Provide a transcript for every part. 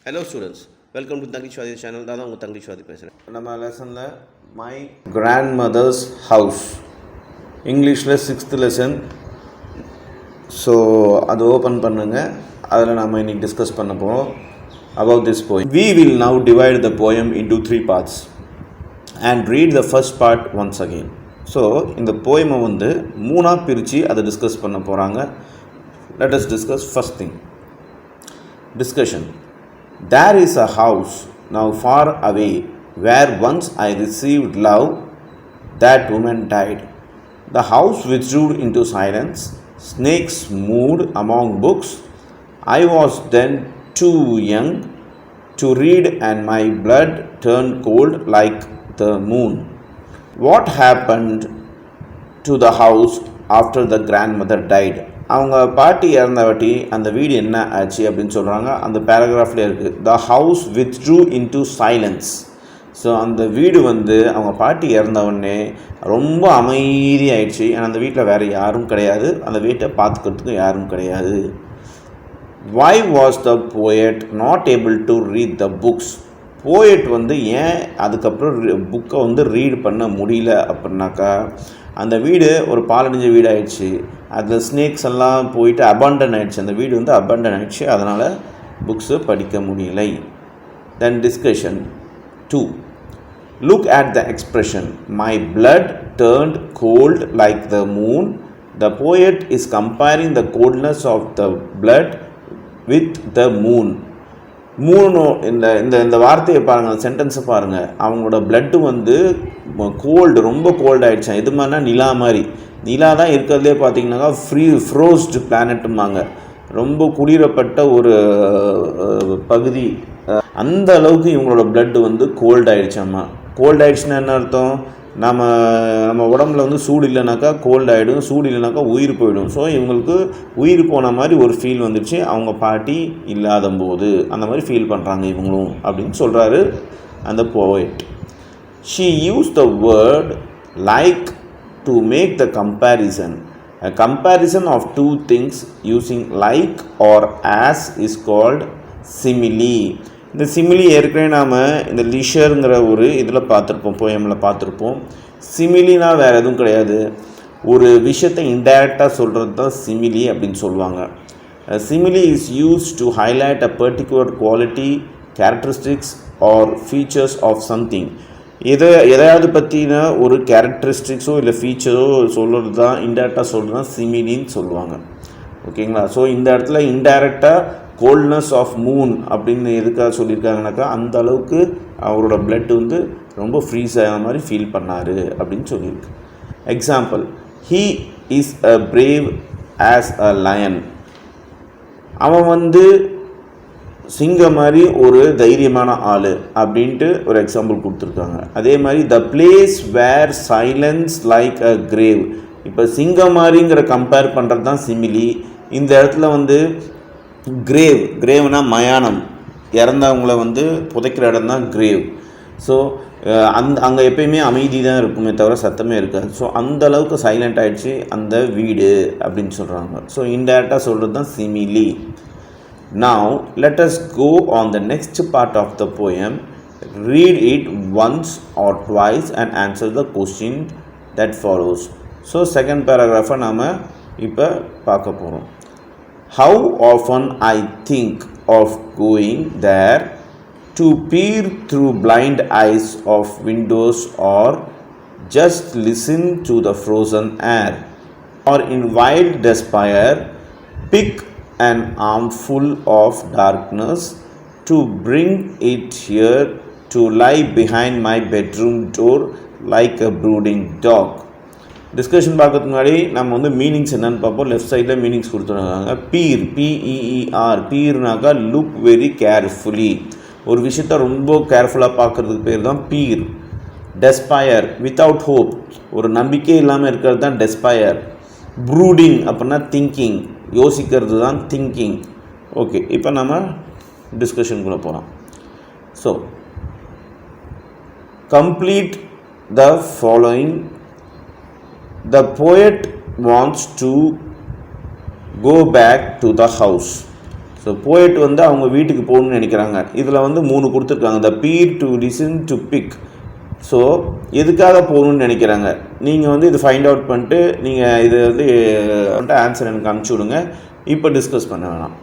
Hello students, welcome to Tangi Shwadi channel. நான் தான் உங்கள் தங்கி ஸ்வாதி பேசுகிறேன். நம்ம லெசனில் மை கிராண்ட் மதர்ஸ் ஹவுஸ் இங்கிலீஷில் 6th லெசன். ஸோ அது ஓப்பன் பண்ணுங்கள். அதில் நம்ம இன்றைக்கி டிஸ்கஸ் பண்ண போகிறோம் about this poem. We will now divide the poem into 3 parts and read the first part once again. So இந்த போயமை வந்து 3ஆக பிரித்து அதை டிஸ்கஸ் பண்ண போகிறாங்க. Let us discuss first thing. Discussion. There is a house now far away where once I received love, that woman died. The house withdrew into silence, snakes moved among books. I was then too young to read and my blood turned cold like the moon. What happened to the house after the grandmother died? அவங்க பாட்டி இறந்தவாட்டி அந்த வீடு என்ன ஆச்சு அப்படின்னு சொல்கிறாங்க. அந்த பேராகிராஃப்லேயே இருக்குது. The house withdrew into silence. So அந்த வீடு வந்து அவங்க பாட்டி இறந்தவுடனே ரொம்ப அமைதியாயிடுச்சு. ஏன்னா அந்த வீட்டில் வேறு யாரும் கிடையாது, அந்த வீட்டை பார்த்துக்கிறதுக்கும் யாரும் கிடையாது. Why was the poet not able to read the books? Poet வந்து ஏன் அதுக்கப்புறம் புக்கை வந்து ரீட் பண்ண முடியல அப்படின்னாக்கா, அந்த வீடு ஒரு பாலடைஞ்ச வீடு ஆயிடுச்சு. அதில் ஸ்னேக்ஸ் எல்லாம் போயிட்டு அபாண்டன் ஆகிடுச்சு. அந்த வீடு வந்து அபாண்டன் ஆகிடுச்சு. அதனால் புக்ஸு படிக்க முடியலை. தென் discussion 2. Look at the expression, my blood turned cold like the moon. The poet is comparing the coldness of the blood with the moon. மூணு இந்த வார்த்தையை பாருங்கள், சென்டென்ஸை பாருங்கள். அவங்களோட பிளட்டு வந்து கோல்டு, ரொம்ப கோல்டு ஆகிடுச்சான். எது மாதிரினா நிலா மாதிரி. நிலா தான் இருக்கிறதுலே பார்த்தீங்கன்னாக்கா ஃப்ரோஸ்டு பிளானட்டுமாங்க. ரொம்ப குளிரப்பட்ட ஒரு பகுதி. அந்த அளவுக்கு இவங்களோட பிளட்டு வந்து கோல்டு ஆகிடுச்சாம்மா. கோல்டு ஆகிடுச்சுன்னா என்ன அர்த்தம்? நம்ம உடம்புல வந்து சூடு இல்லைனாக்கா கோல்டு ஆகிடும், சூடு இல்லைனாக்கா உயிர் போயிடும். ஸோ இவங்களுக்கு உயிர் போன மாதிரி ஒரு ஃபீல் வந்துடுச்சு அவங்க பாட்டி இல்லாத போது. அந்த மாதிரி ஃபீல் பண்ணுறாங்க இவங்களும் அப்படின்னு சொல்கிறாரு அந்த poet. She use the word like to make the comparison. A comparison of two things using like or as is called simile. இந்த சிமிலி ஏற்கனவே நாம் இந்த லிஷருங்கிற ஒரு இதில் பார்த்துருப்போம், போயமில் பார்த்துருப்போம். சிமிலினா வேறு எதுவும் கிடையாது, ஒரு விஷயத்தை இன்டைரக்டாக சொல்கிறது தான் சிமிலி அப்படின்னு சொல்லுவாங்க. Simile is use to highlight a particular quality, characteristics or features of something. எதையாவது பற்றின ஒரு கேரக்டரிஸ்டிக்ஸோ இல்லை ஃபீச்சரோ சொல்கிறது தான், இன்டைரக்டாக சொல்கிறது தான் சிமிலின்னு சொல்லுவாங்க. ஓகேங்களா? ஸோ இந்த இடத்துல இன்டைரக்டாக கோல்ட்னஸ் ஆஃப் மூன் அப்படின்னு எதுக்காக சொல்லியிருக்காங்கனாக்கா, அந்த அளவுக்கு அவரோட பிளட் வந்து ரொம்ப ஃப்ரீஸ் ஆகிற மாதிரி ஃபீல் பண்ணார் அப்படின்னு சொல்லியிருக்கு. Example, he is a brave as a lion. அவன் வந்து சிங்கம் மாதிரி ஒரு தைரியமான ஆள் அப்படின்ட்டு ஒரு எக்ஸாம்பிள் கொடுத்துருக்காங்க. அதே மாதிரி the place where silence like a grave. இப்போ சிங்கம் மாதிரிங்கிற கம்பேர் பண்ணுறது தான் சிமிலி. இந்த இடத்துல வந்து கிரேவ்னா மயானம், இறந்தவங்களை வந்து புதைக்கிற இடம் தான் கிரேவ். ஸோ அங்கே எப்பயுமே அமைதி தான் இருக்குமே தவிர சத்தமே இருக்காது. ஸோ அந்த அளவுக்கு சைலண்ட் ஆகிடுச்சு அந்த வீடு அப்படின்னு சொல்கிறாங்க. ஸோ இன்டைரக்டாக சொல்கிறது தான் சிமிலி. Now let us go on the next part of the poem. Read it once or twice and answer the question that follows. So second paragraph நாம இப்போ பார்க்க போகிறோம். How often I think of going there to peer through blind eyes of windows or just listen to the frozen air, or in wild despair pick an armful of darkness to bring it here to lie behind my bedroom door like a brooding dog. Discussion பார்க்கறதுக்கு முன்னாடி நம்ம வந்து meanings என்னென்னு பார்ப்போம். Left சைடில் meanings கொடுத்துருக்காங்க. Peer, PEER. பீர்னாக்கா look very carefully. ஒரு விஷயத்த ரொம்ப கேர்ஃபுல்லாக பார்க்குறதுக்கு பேர் தான் பீர். டெஸ்பயர், வித்தவுட் ஹோப், ஒரு நம்பிக்கை இல்லாமல் இருக்கிறது தான் டெஸ்பயர். ப்ரூடிங் அப்படின்னா திங்கிங், யோசிக்கிறது தான் திங்கிங். ஓகே, இப்போ நம்ம டிஸ்கஷனுக்குள்ளே போகிறோம். So complete the following. The poet wants to go back to the house. So போயிட்டு வந்து அவங்க வீட்டுக்கு போகணும்னு நினைக்கிறாங்க. இதில் வந்து 3 கொடுத்துருக்காங்க. The peer to listen to pick. So எதுக்காக போகணும்னு நினைக்கிறாங்க. நீங்கள் வந்து இது ஃபைண்ட் அவுட் பண்ணிட்டு நீங்கள் இது வந்து ஆன்சர் எனக்கு அனுப்பிச்சி விடுங்க. இப்போ டிஸ்கஸ் பண்ண வேணாம்.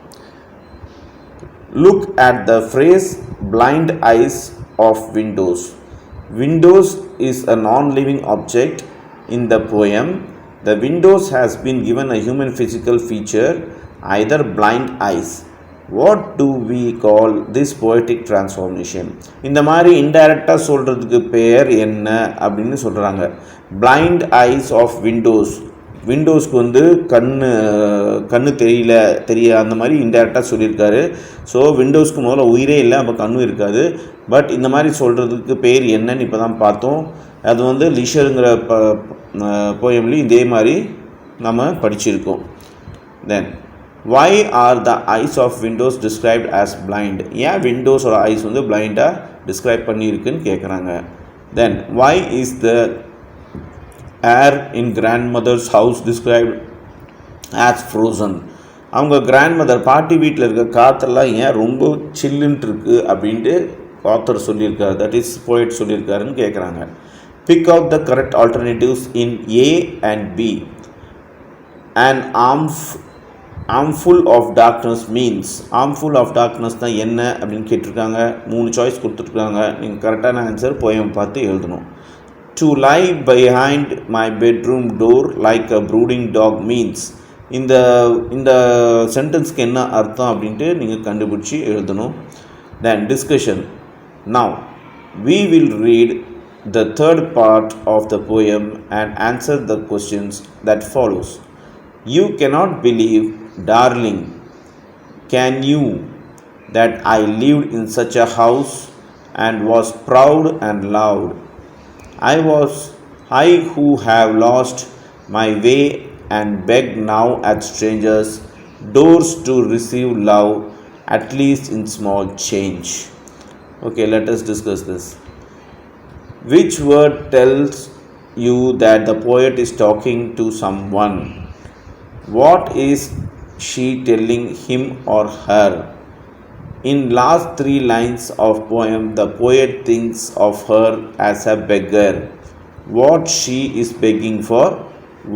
Look at the phrase blind eyes of windows. Windows is a non-living object in the poem. The windows has been given a human physical feature, either blind eyes. What do we call this poetic transformation? இந்த மாதிரி இன்டைரக்டாக சொல்கிறதுக்கு பேர் என்ன அப்படின்னு சொல்கிறாங்க. Blind eyes of windows. விண்டோஸ்க்கு வந்து கண்ணு தெரிய அந்த மாதிரி இன்டெரக்டாக சொல்லியிருக்காரு. ஸோ விண்டோஸ்க்கு முதல்ல உயிரே இல்லை, அப்போ கண்ணும் இருக்காது. பட் இந்த மாதிரி சொல்கிறதுக்கு பேர் என்னன்னு இப்போ தான் பார்த்தோம். அது வந்து லிஷருங்கிற போயம்லேயும் இதே மாதிரி நம்ம படிச்சிருக்கோம். தென் why are the eyes of windows described as blind? ஏன் விண்டோஸோட ஐஸ் வந்து பிளைண்டாக டிஸ்கிரைப் பண்ணியிருக்குன்னு கேட்குறாங்க. தென் why is the air in grandmother's house described as frozen? அவங்க கிராண்ட்மதர் பாட்டி வீட்டில் இருக்க காற்றெல்லாம் ஏன் ரொம்ப சில்லுன்ட்டு இருக்குது அப்படின்ட்டு ஆத்தர் சொல்லியிருக்காரு, தட் இஸ் போய்ட் சொல்லியிருக்காருன்னு கேட்குறாங்க. Pick out the correct alternatives in A and B. And armful of darkness means. armful of darkness தான் என்ன அப்படின்னு கேட்டிருக்காங்க. 3 சாய்ஸ் கொடுத்துருக்காங்க. நீங்கள் கரெக்டான ஆன்சர் போயம் பார்த்து எழுதணும். To lie behind my bedroom door like a brooding dog means. இந்த சென்டென்ஸ்க்கு என்ன அர்த்தம் அப்படின்ட்டு நீங்கள் கண்டுபிடிச்சி எழுதணும். Then discussion. Now we will read the third part of the poem and answer the questions that follows. You cannot believe, darling, can you, that I lived in such a house and was proud and loud. I who have lost my way and beg now at strangers' doors to receive love, at least in small change. Okay, let us discuss this. Which word tells you that the poet is talking to someone? What is she telling him or her? In last 3 lines of poem, the poet thinks of her as a beggar. What she is begging for?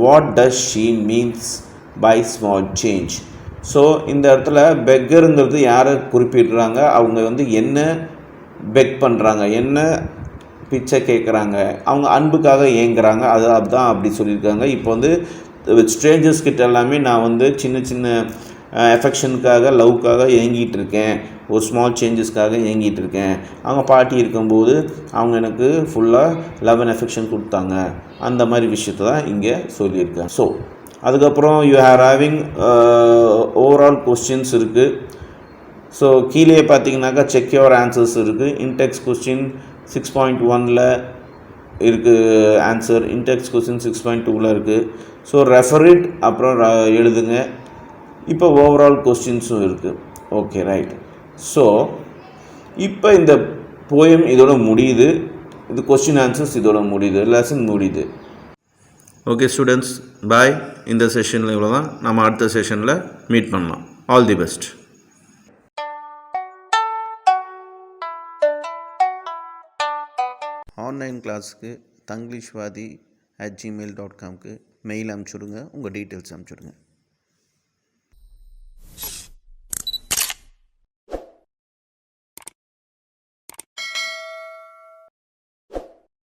What does she means by small change? So இந்த இடத்துல பெக்கருங்கிறது யாரை குறிப்பிடுறாங்க, அவங்க வந்து என்ன பெக் பண்ணுறாங்க, என்ன பிச்சை கேட்குறாங்க, அவங்க அன்புக்காக ஏங்குறாங்க, அதுதான் அப்படி சொல்லியிருக்காங்க. இப்போ வந்து ஸ்ட்ரேஞ்சர்ஸ் கிட்ட எல்லாமே நான் வந்து சின்ன சின்ன எஃபெக்ஷனுக்காக லவ்க்காக ஏங்கிட்டு இருக்கேன், ஒரு ஸ்மால் சேஞ்சஸ்க்காக ஏங்கிட்டு இருக்கேன். அவங்க பாட்டி இருக்கும்போது அவங்க எனக்கு ஃபுல்லாக லவ் அண்ட் எஃபெக்ஷன் கொடுத்தாங்க, அந்த மாதிரி விஷயத்தை தான் இங்கே சொல்லியிருக்கேன். ஸோ அதுக்கப்புறம் you are having overall questions இருக்குது. ஸோ கீழே பார்த்தீங்கன்னாக்கா செக் யுவர் ஆன்சர்ஸ் இருக்குது. இன்டெக்ஸ் கொஸ்டின் 6.1 இருக்குது ஆன்சர். இன்டெக்ஸ் கொஸ்டின் 6.2 இருக்குது. ஸோ ரெஃபரிட் அப்புறம் எழுதுங்க. இப்போ ஓவரால் கொஸ்டின்ஸும் இருக்குது. Okay, right. ஸோ இப்போ இந்த போயம் இதோட முடியுது. இது கொஸ்டின் ஆன்சர்ஸ் இதோட முடியுது, லெசன் முடியுது. ஓகே ஸ்டூடெண்ட்ஸ், பாய். இந்த செஷனில் இவ்வளோ தான். நம்ம அடுத்த செஷனில் மீட் பண்ணலாம். All the best. ஆன்லைன் கிளாஸுக்கு தங்கிலீஷ்வாதி@gmail.com மெயில் அனுப்பிச்சுடுங்க. உங்கள் டீட்டெயில்ஸ் அனுப்பிச்சுடுங்க.